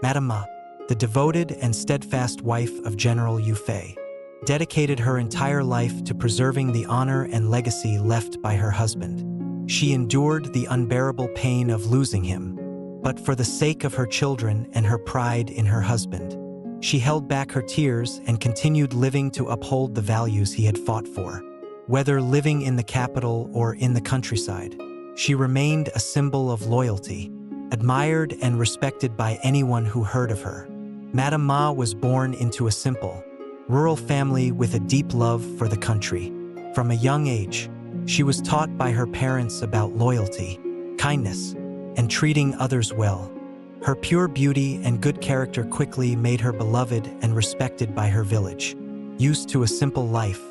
Madame Ma, the devoted and steadfast wife of General Yue Fei, dedicated her entire life to preserving the honor and legacy left by her husband. She endured the unbearable pain of losing him, but for the sake of her children and her pride in her husband, she held back her tears and continued living to uphold the values he had fought for. Whether living in the capital or in the countryside, she remained a symbol of loyalty, admired and respected by anyone who heard of her. Madame Ma was born into a simple, rural family with a deep love for the country. From a young age, she was taught by her parents about loyalty, kindness, and treating others well. Her pure beauty and good character quickly made her beloved and respected by her village. Used to a simple life,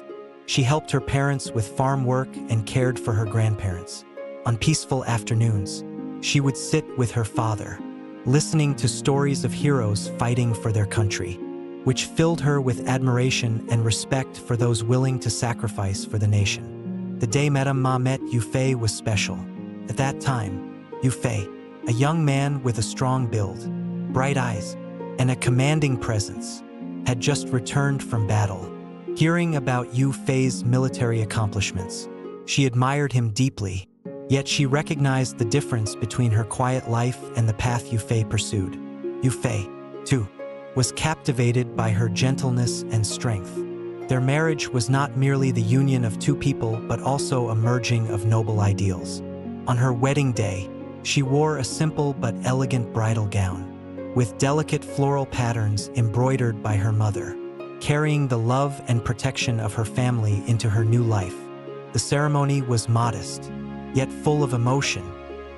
she helped her parents with farm work and cared for her grandparents. On peaceful afternoons, she would sit with her father, listening to stories of heroes fighting for their country, which filled her with admiration and respect for those willing to sacrifice for the nation. The day Madame Ma met Yue Fei was special. At that time, Yue Fei, a young man with a strong build, bright eyes, and a commanding presence, had just returned from battle. Hearing about Yue Fei's military accomplishments, she admired him deeply, yet she recognized the difference between her quiet life and the path Yue Fei pursued. Yue Fei, too, was captivated by her gentleness and strength. Their marriage was not merely the union of two people but also a merging of noble ideals. On her wedding day, she wore a simple but elegant bridal gown, with delicate floral patterns embroidered by her mother, carrying the love and protection of her family into her new life. The ceremony was modest, yet full of emotion.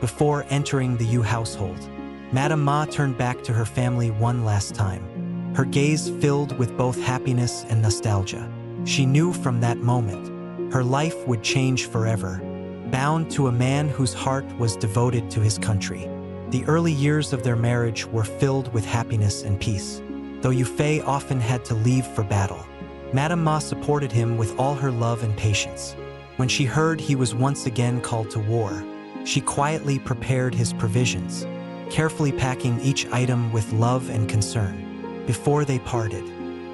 Before entering the Yue household, Madame Ma turned back to her family one last time, her gaze filled with both happiness and nostalgia. She knew from that moment, her life would change forever, bound to a man whose heart was devoted to his country. The early years of their marriage were filled with happiness and peace. Though Yue Fei often had to leave for battle, Madame Ma supported him with all her love and patience. When she heard he was once again called to war, she quietly prepared his provisions, carefully packing each item with love and concern. Before they parted,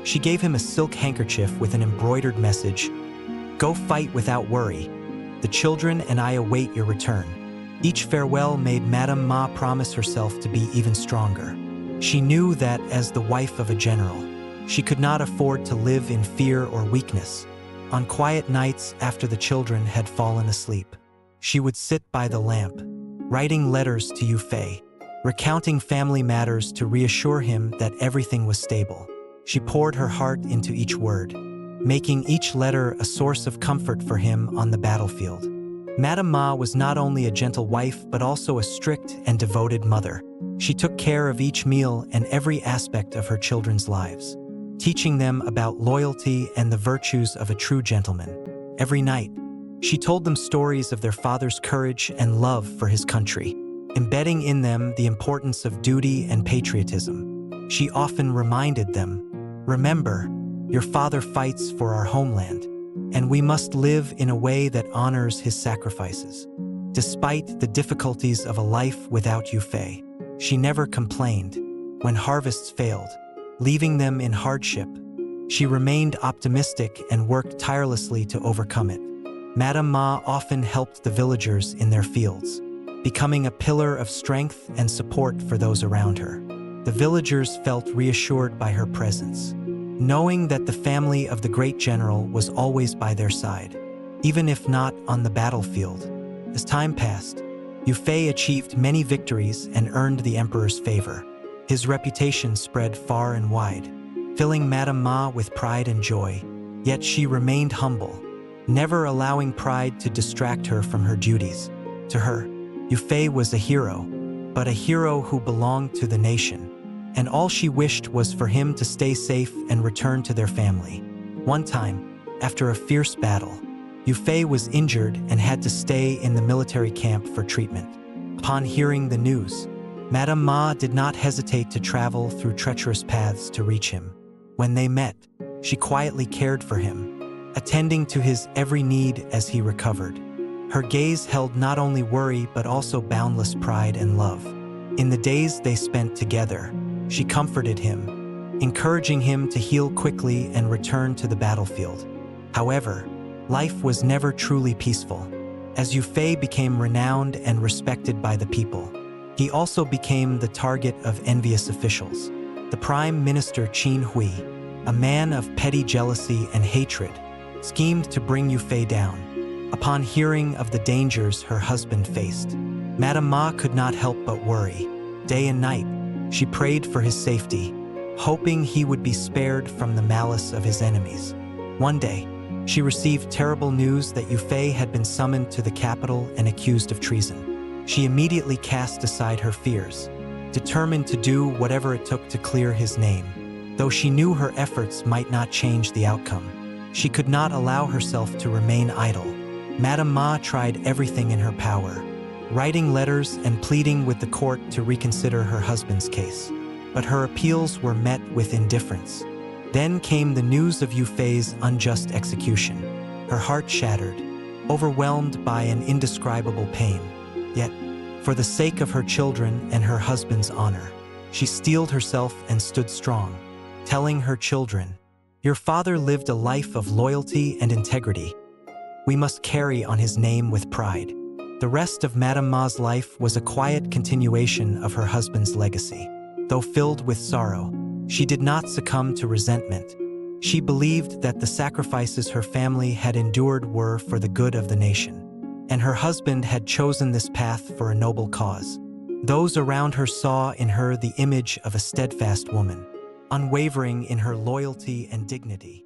she gave him a silk handkerchief with an embroidered message: "Go fight without worry. The children and I await your return." Each farewell made Madame Ma promise herself to be even stronger. She knew that, as the wife of a general, she could not afford to live in fear or weakness. On quiet nights after the children had fallen asleep, she would sit by the lamp, writing letters to Yue Fei, recounting family matters to reassure him that everything was stable. She poured her heart into each word, making each letter a source of comfort for him on the battlefield. Madame Ma was not only a gentle wife but also a strict and devoted mother. She took care of each meal and every aspect of her children's lives, teaching them about loyalty and the virtues of a true gentleman. Every night, she told them stories of their father's courage and love for his country, embedding in them the importance of duty and patriotism. She often reminded them, "Remember, your father fights for our homeland, and we must live in a way that honors his sacrifices." Despite the difficulties of a life without Yue Fei, she never complained. When harvests failed, leaving them in hardship, she remained optimistic and worked tirelessly to overcome it. Madame Ma often helped the villagers in their fields, becoming a pillar of strength and support for those around her. The villagers felt reassured by her presence, knowing that the family of the great general was always by their side, even if not on the battlefield. As time passed, Yue Fei achieved many victories and earned the emperor's favor. His reputation spread far and wide, filling Madame Ma with pride and joy. Yet she remained humble, never allowing pride to distract her from her duties. To her, Yue Fei was a hero, but a hero who belonged to the nation, and all she wished was for him to stay safe and return to their family. One time, after a fierce battle, Yue Fei was injured and had to stay in the military camp for treatment. Upon hearing the news, Madame Ma did not hesitate to travel through treacherous paths to reach him. When they met, she quietly cared for him, attending to his every need as he recovered. Her gaze held not only worry but also boundless pride and love. In the days they spent together, She comforted him, encouraging him to heal quickly and return to the battlefield. However, life was never truly peaceful. As Yue Fei became renowned and respected by the people, he also became the target of envious officials. The Prime Minister Qin Hui, a man of petty jealousy and hatred, schemed to bring Yue Fei down. Upon hearing of the dangers her husband faced, Madame Ma could not help but worry. Day and night, she prayed for his safety, hoping he would be spared from the malice of his enemies. One day, she received terrible news that Yue Fei had been summoned to the capital and accused of treason. She immediately cast aside her fears, determined to do whatever it took to clear his name. Though she knew her efforts might not change the outcome, she could not allow herself to remain idle. Madame Ma tried everything in her power, writing letters and pleading with the court to reconsider her husband's case. But her appeals were met with indifference. Then came the news of Yue Fei's unjust execution. Her heart shattered, overwhelmed by an indescribable pain. Yet, for the sake of her children and her husband's honor, she steeled herself and stood strong, telling her children, "Your father lived a life of loyalty and integrity. We must carry on his name with pride." The rest of Madame Ma's life was a quiet continuation of her husband's legacy. Though filled with sorrow, she did not succumb to resentment. She believed that the sacrifices her family had endured were for the good of the nation, and her husband had chosen this path for a noble cause. Those around her saw in her the image of a steadfast woman, unwavering in her loyalty and dignity.